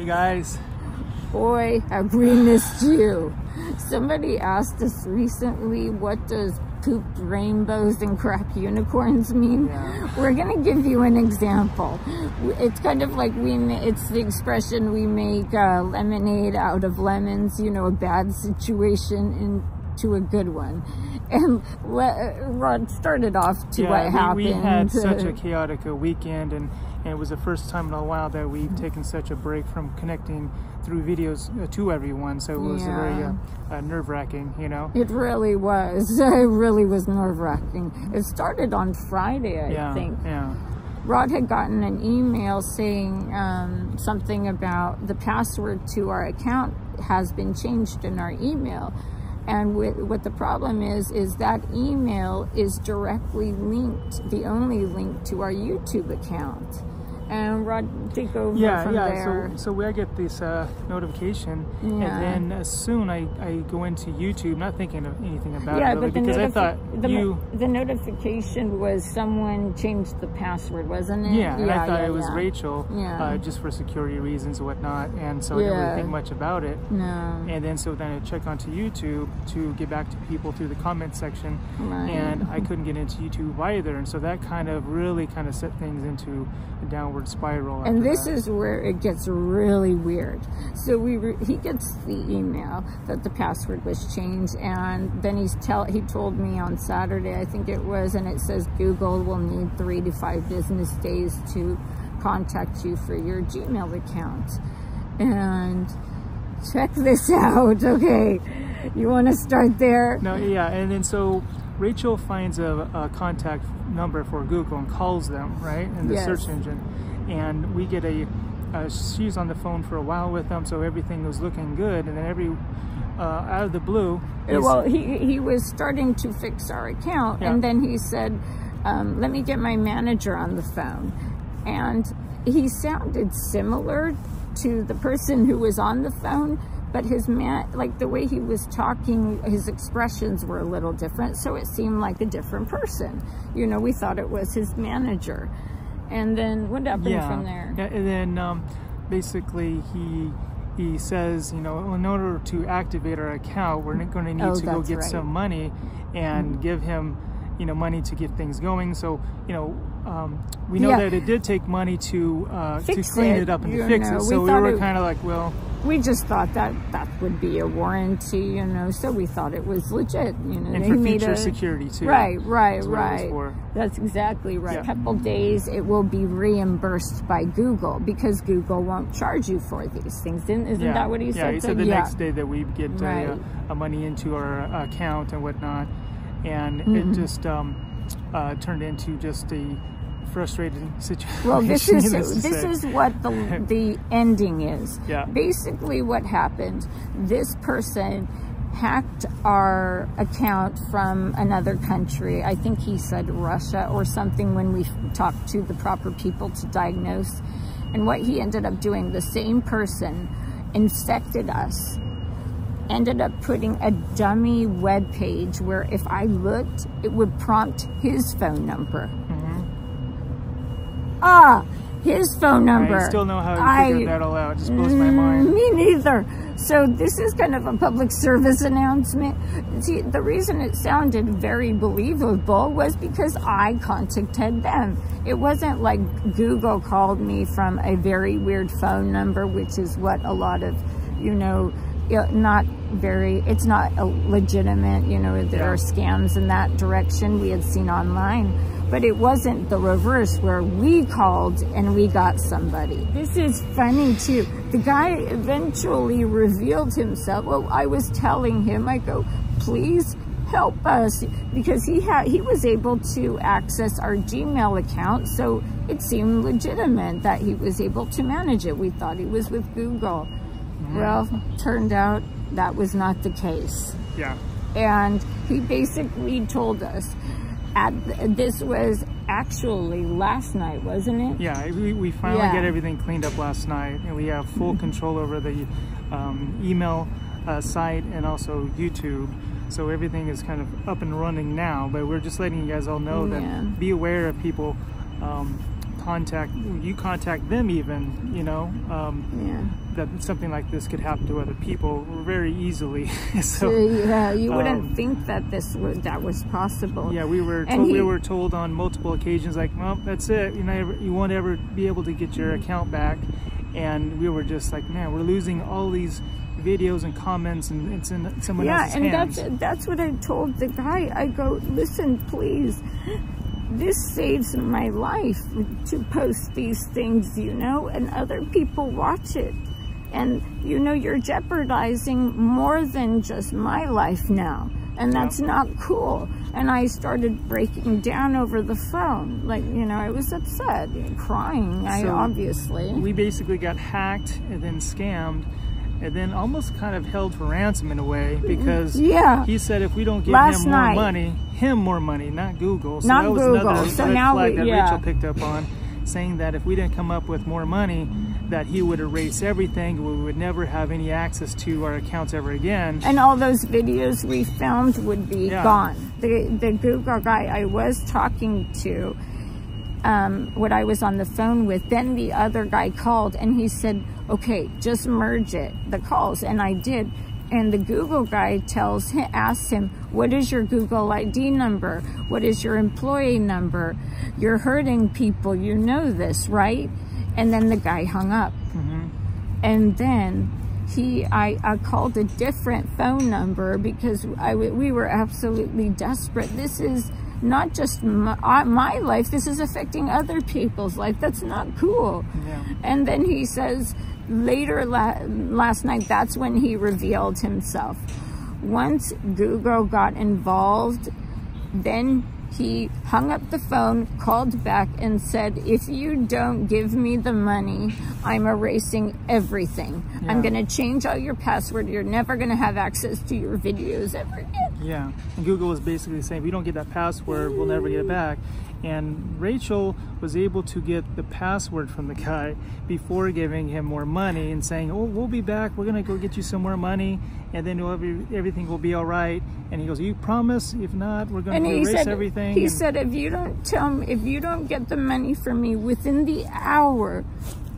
Hey guys. Boy, have we missed you. Somebody asked us recently, what does pooped rainbows and crap unicorns mean? Yeah. We're gonna give you an example. It's kind of like it's the expression we make lemonade out of lemons, you know, a bad situation into a good one. And Rod started off to what happened. We had such a chaotic weekend, and it was the first time in a while that we've taken such a break from connecting through videos to everyone. So it was very nerve-wracking, you know? It really was. It really was nerve-wracking. It started on Friday, I think. Yeah. Rod had gotten an email saying something about the password to our account has been changed in our email. And what the problem is that email is directly linked, the only link to our YouTube account. And Rod, take over from there. So I get this notification, and then as soon I go into YouTube, not thinking of anything about it, really, because I thought the notification was someone changed the password, wasn't it? Yeah, and I thought it was Rachael, just for security reasons and whatnot, and so I didn't really think much about it. No. And then so then I check onto YouTube to get back to people through the comment section, and I couldn't get into YouTube either, and so that really set things into a downward spiral. And this is where it gets really weird. So he gets the email that the password was changed, and then he told me on Saturday, I think it was, and it says Google will need 3 to 5 business days to contact you for your Gmail account. And check this out. Okay, you want to start there? No, and then so Rachael finds a contact number for Google and calls them, right, in the search engine, and we get she's on the phone for a while with them, so everything was looking good, and then out of the blue, he was starting to fix our account, and then he said, let me get my manager on the phone, and he sounded similar to the person who was on the phone, but the way he was talking, his expressions were a little different, so it seemed like a different person. You know, we thought it was his manager. And then what happened from there? Yeah, and then basically he says, you know, in order to activate our account, we're going to need to go get some money and give him, you know, money to get things going. So, you know, we know that it did take money to clean it up and to fix it. So we were kind of like, well, we just thought that would be a warranty, you know, so we thought it was legit, you know. And for future security too. Right. That's exactly right. A couple days it will be reimbursed by Google because Google won't charge you for these things. Isn't that what he said? Yeah, he said the next day that we get money into our account and whatnot. And it just turned into just a frustrating situation. Well, this is what the ending is. Yeah. Basically what happened, this person hacked our account from another country. I think he said Russia or something when we talked to the proper people to diagnose. And what he ended up doing, the same person infected us, ended up putting a dummy web page where if I looked, it would prompt his phone number. His phone number. I still know how he figured that all out. It just blows my mind. Me neither. So this is kind of a public service announcement. See, the reason it sounded very believable was because I contacted them. It wasn't like Google called me from a very weird phone number, which is what a lot of, you know, it's not legitimate, you know, there are scams in that direction we had seen online. But it wasn't the reverse where we called and we got somebody. This is funny too. The guy eventually revealed himself. Well, I was telling him, I go, please help us, because he was able to access our Gmail account, so it seemed legitimate that he was able to manage it. We thought he was with Google. Well, turned out that was not the case. Yeah. And he basically told us, this was actually last night, wasn't it? Yeah, we finally got everything cleaned up last night, and we have full control over the email site and also YouTube. So everything is kind of up and running now, but we're just letting you guys all know that be aware of people you contact them even, you know, that something like this could happen to other people very easily. So yeah, you wouldn't think that that was possible. Yeah, we were told on multiple occasions, like, well, that's it, you know, you won't ever be able to get your account back. And we were just like, man, we're losing all these videos and comments, and it's in someone else's hands. Yeah, and that's what I told the guy. I go, listen, please, this saves my life to post these things, you know, and other people watch it. And, you know, you're jeopardizing more than just my life now. And that's not cool. And I started breaking down over the phone. Like, you know, I was upset, crying, obviously. We basically got hacked and then scammed and then almost kind of held for ransom in a way, because he said if we don't give him more money, not Google. So not that was Google. another So red now flag that Rachel picked up on, saying that if we didn't come up with more money, that he would erase everything. We would never have any access to our accounts ever again. And all those videos we filmed would be gone. The Google guy I was talking to, what I was on the phone with, then the other guy called and he said, okay, just merge the calls. And I did. And the Google guy asks him, what is your Google ID number? What is your employee number? You're hurting people. You know this, right? And then the guy hung up. And then I called a different phone number because we were absolutely desperate. This is not just my life. This is affecting other people's life. That's not cool. And then he says, later last night, that's when he revealed himself. Once Google got involved, then he hung up the phone, called back and said, if you don't give me the money, I'm erasing everything. I'm going to change all your password. You're never going to have access to your videos ever again. Yeah, and Google was basically saying, if we don't get that password, we'll never get it back. And Rachel was able to get the password from the guy before giving him more money and saying, oh, we'll be back, we're gonna go get you some more money, and then everything will be all right. And he goes, you promise? If not, we're gonna erase everything. He said, if you don't get the money from me within the hour,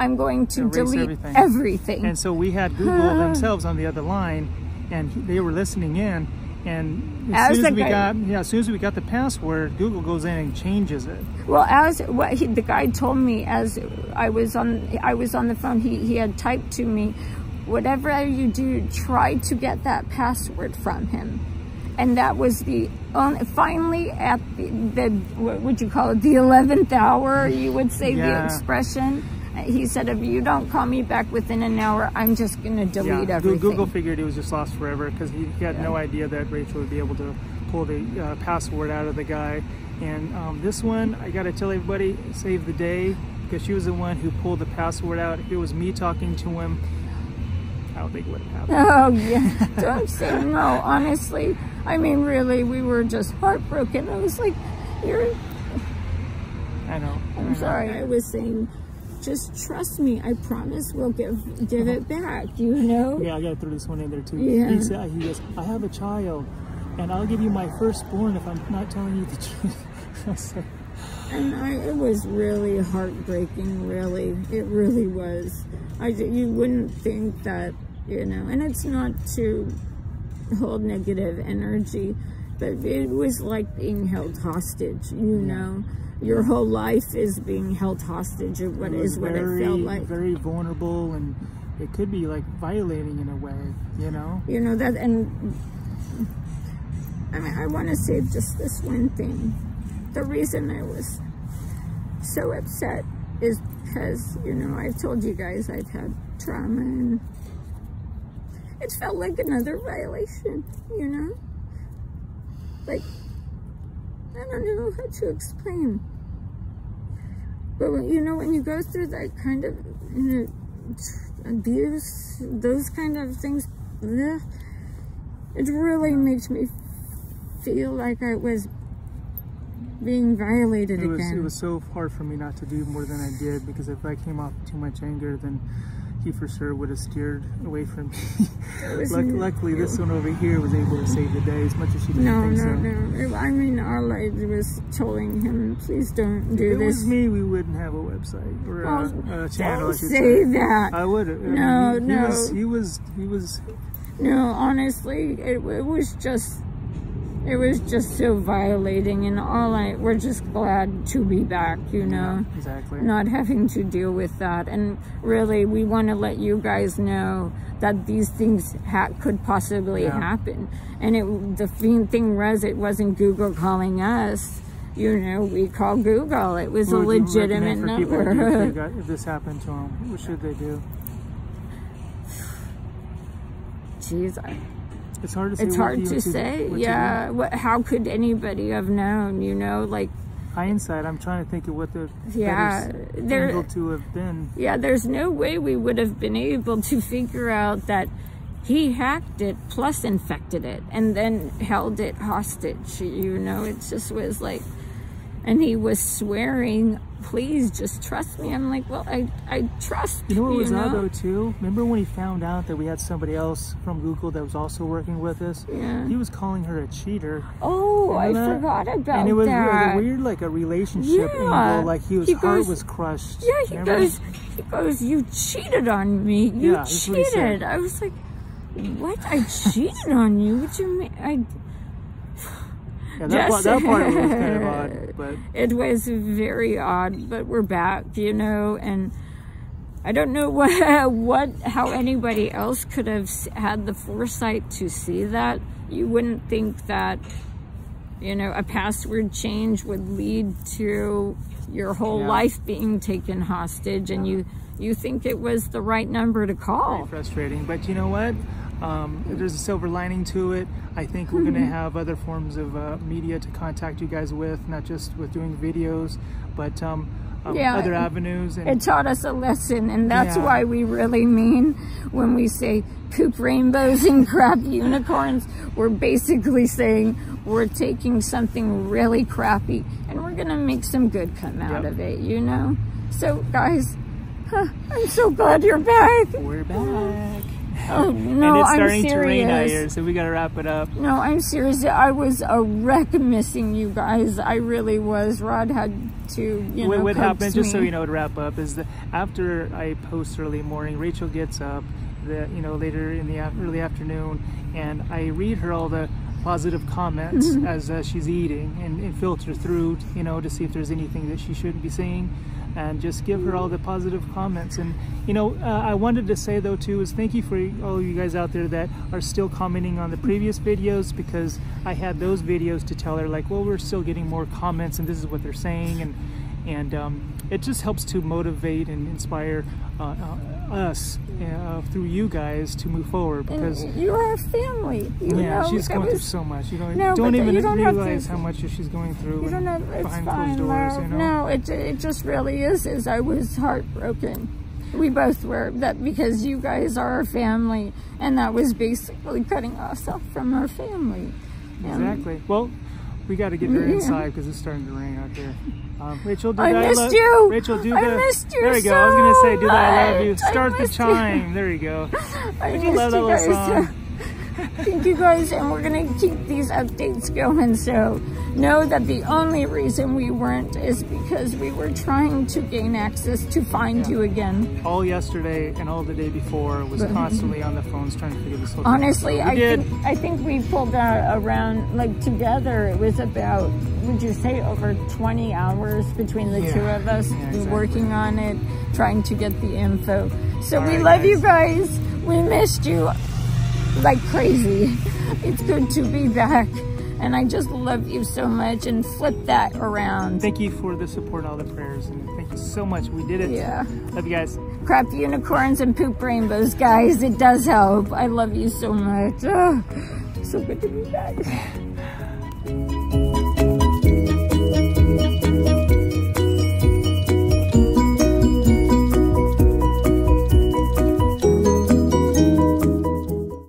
I'm going to delete everything. And so we had Google themselves on the other line, and they were listening in. And as soon as we got the password, Google goes in and changes it. Well, the guy told me, as I was on the phone, he had typed to me, whatever you do, try to get that password from him. And that was finally at the what would you call it, the 11th hour, you would say, the expression. He said, if you don't call me back within an hour, I'm just going to delete everything. Google figured it was just lost forever, because he had no idea that Rachel would be able to pull the password out of the guy. And this one, I got to tell everybody, saved the day, because she was the one who pulled the password out. If it was me talking to him, I don't think it would have happened. Oh, yeah. Don't say no, honestly. I mean, really, we were just heartbroken. I was like, I know. I'm sorry. I was saying, just trust me. I promise we'll give it back, you know? Yeah, I got to throw this one in there, too. Yeah. He goes, I have a child, and I'll give you my firstborn if I'm not telling you the truth. And it was really heartbreaking, really. It really was. You wouldn't think that, you know, and it's not to hold negative energy, but it was like being held hostage, you know? Your whole life is being held hostage, what it felt like. Very vulnerable, and it could be like violating in a way, you know? You know, that, and I mean, I want to say just this one thing. The reason I was so upset is because, you know, I've told you guys I've had trauma, and it felt like another violation, you know? Like, I don't know how to explain. But, you know, when you go through that kind of, you know, abuse, those kind of things, it really makes me feel like I was being violated again. It was so hard for me not to do more than I did, because if I came off too much anger, then he for sure would have steered away from me. Luckily, this one over here was able to save the day as much as she didn't think so. No. I mean, all I was telling him, please don't do this. If it was me, we wouldn't have a website or a channel. Don't say that. I would have. No. He was. No, honestly, it was just so violating, and we're just glad to be back, you know. Yeah, exactly. Not having to deal with that. And really, we want to let you guys know that these things could possibly happen. And the thing was, it wasn't Google calling us. You know, we called Google. It was a legitimate number. If this happened to them, what should they do? Jeez, it's hard to say. It's hard to say. Yeah. How could anybody have known? You know, like hindsight. I'm trying to think of what the able to have been. Yeah, there's no way we would have been able to figure out that he hacked it plus infected it and then held it hostage. You know, it just was like, and he was swearing, please just trust me. I'm like, well, I trust you. You know what was odd though too? Remember when he found out that we had somebody else from Google that was also working with us? Yeah. He was calling her a cheater. Oh, I forgot about that. And it was a weird, like a relationship angle. Like his heart was crushed. Yeah, he goes, you cheated on me. You cheated. I was like, what? I cheated on you? What do you mean? Yeah, that part was kind of odd, but it was very odd. But we're back, you know, and I don't know how anybody else could have had the foresight to see that. You wouldn't think that, you know, a password change would lead to your whole life being taken hostage, and you think it was the right number to call. Very frustrating, but you know what? There's a silver lining to it. I think we're going to have other forms of media to contact you guys with, not just with doing videos, but other avenues. And it taught us a lesson, and that's why we really mean when we say poop rainbows and crap unicorns, we're basically saying we're taking something really crappy and we're going to make some good come out of it, you know? So, guys, I'm so glad you're back. We're back. Oh, no, and it's starting to rain out here, so we got to wrap it up. No, I'm serious. I was a wreck missing you guys. I really was. Rod had to, you know, what happened, just so you know, to wrap up, is that after I post early morning, Rachel gets up, later in the early afternoon, and I read her all the positive comments as she's eating and filter through, you know, to see if there's anything that she shouldn't be saying, and just give her all the positive comments. And you know, I wanted to say though too is thank you for all you guys out there that are still commenting on the previous videos, because I had those videos to tell her like, well, we're still getting more comments and this is what they're saying, and it just helps to motivate and inspire us through you guys to move forward, because you're our family. You know, she's going through so much. You don't even realize how much she's going through behind closed doors. You know? No, it just really is. I was heartbroken. We both were, that because you guys are our family, and that was basically cutting us off from our family. Exactly. Well, we got to get her inside because it's starting to rain out there. Rachel, I missed you. Rachel, do I missed you. There you go. I was going to say, do the I love you. Start the chime. There you go. I missed you guys. Thank you guys, and we're going to keep these updates going, so know that the only reason we weren't is because we were trying to gain access to find you again. All yesterday and all the day before was constantly on the phones trying to figure this whole thing out. Honestly, I think we pulled that around, like together, it was about, would you say, over 20 hours between the two of us working on it, trying to get the info. So we love you guys. We missed you like crazy. It's good to be back, and I just love you so much, and flip that around. Thank you for the support, all the prayers, and thank you so much. We did it. Yeah. Love you guys. Crap unicorns and poop rainbows, guys. It does help. I love you so much. Oh, so good to be back.